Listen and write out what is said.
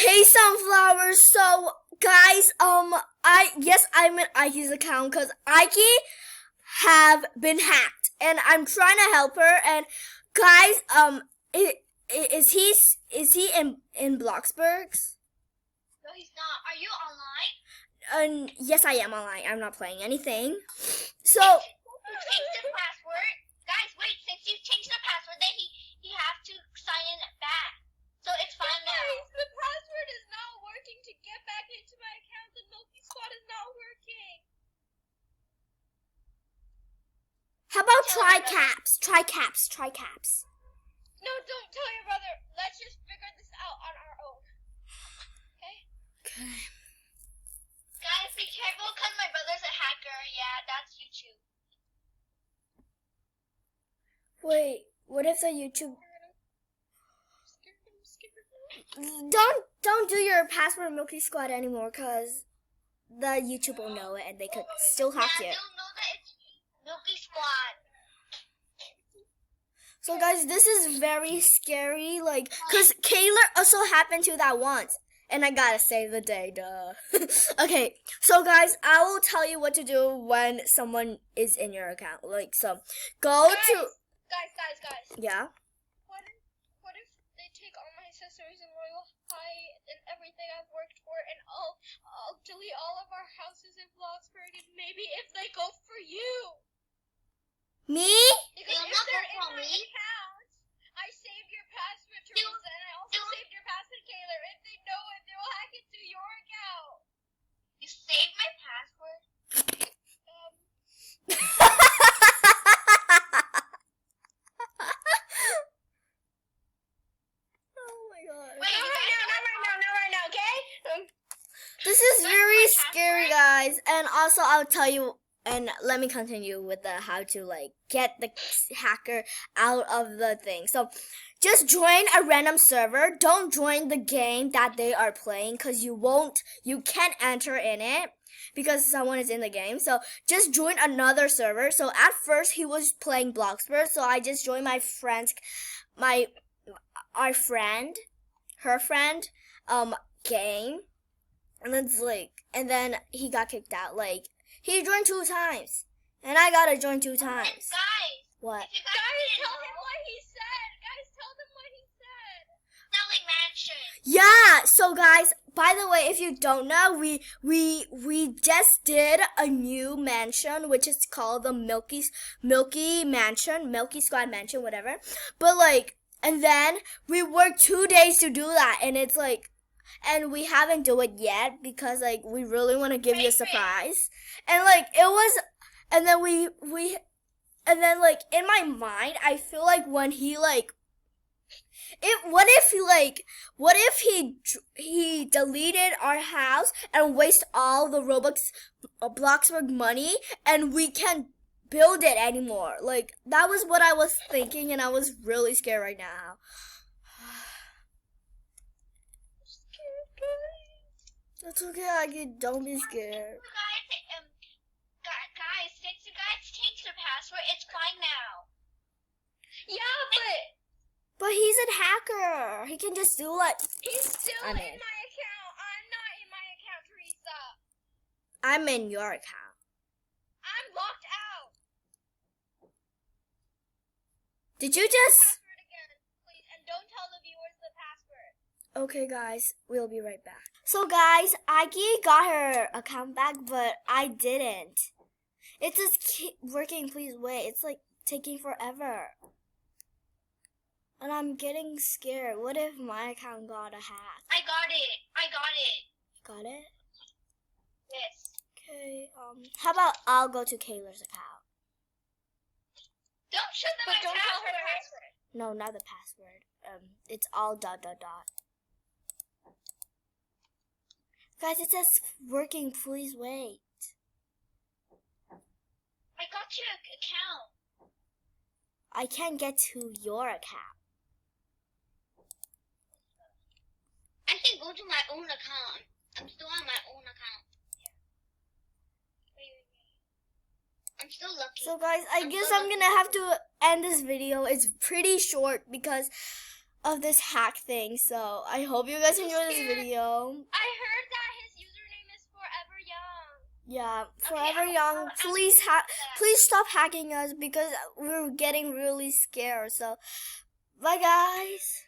Hey Sunflower, so guys, I'm in Ike's account because Ike have been hacked and I'm trying to help her and guys, is he in Bloxburgs? No, he's not. Are you online? Yes, I am online. I'm not playing anything. So You changed the password. Guys, wait. Since you changed the password, then he has to sign in back. So it's fine now. Guys, the password is not working to get back into my account. The Milky Squad is not working. how about try caps? Try caps. No, don't tell your brother. Let's just figure this out on our own. Okay? Okay. Guys, be careful because my brother's a hacker. Yeah, that's YouTube. Wait, what if the YouTube? I'm scared. Don't do your password Milky Squad anymore, cause the YouTube will know it and they could still hack Yeah, it. they'll know that it's Milky Squad. So guys, this is very scary, like, cause Kayla also happened to that once, and I gotta save the day, duh. Okay, so guys, I will tell you what to do when someone is in your account. Like, so go to Guys. yeah. What if they take all my accessories and Royal High and everything I've worked for, and I'll delete all of our houses in Bloxburg, and maybe if they go for you. Me? Because They'll if not they're go in for my me. account, I saved your password, Teresa, and I also saved your password, Kayla. If they know it, they will hack into your account. You saved my password. Oh my god. Wait, you guys Not right now, okay? This is very scary, guys. And also, I'll tell you, and let me continue with the how to like get the hacker out of the thing. So, just join a random server. Don't join the game that they are playing, because you can't enter in it because someone is in the game. So, just join another server. So, at first, he was playing Bloxburg, so I just joined her friend, game. And then he got kicked out. Like, he joined 2 times. And I gotta join 2 times. Guys, What? if you Guys, guys tell him what he said. Guys, tell them what he said. selling mansion. Yeah, so guys, by the way, if you don't know, we just did a new mansion, which is called the Milky Mansion, Milky Squad Mansion, whatever. But like, and then we worked 2 days to do that, and it's like, and we haven't do it yet because like we really want to give you a surprise. And like it was, and then and then like in my mind, I feel like when he like, what if he deleted our house and waste all the Bloxburg money and we can't build it anymore. Like that was what I was thinking, and I was really scared right now. It's okay, don't be scared. Guys, since you guys changed the password, it's fine now. Yeah, But he's a hacker. He can just do like. he's still I'm in in. my account. I'm not in my account, Teresa. I'm in your account. I'm locked out. Did you just? Password again, please, and don't tell the viewers the password. Okay, guys, we'll be right back. So, guys, Ike got her account back, but I didn't. It's just working. Please wait. It's like taking forever. And I'm getting scared. What if my account got a hack? I got it. Got it? Yes. Okay. How about I'll go to Kayla's account? Don't show them But my don't tell her the password. password. No, not the password. It's all ... Guys, it's just working. Please wait. I got your account. I can't get to your account. I can go to my own account. I'm still on my own account. Wait. I'm still lucky. So guys, I guess I'm gonna have to end this video. It's pretty short because of this hack thing. So I hope you guys enjoyed this video. I heard that his username is Forever Young. Yeah, Okay, Forever Young, please stop hacking us because we're getting really scared. So bye guys.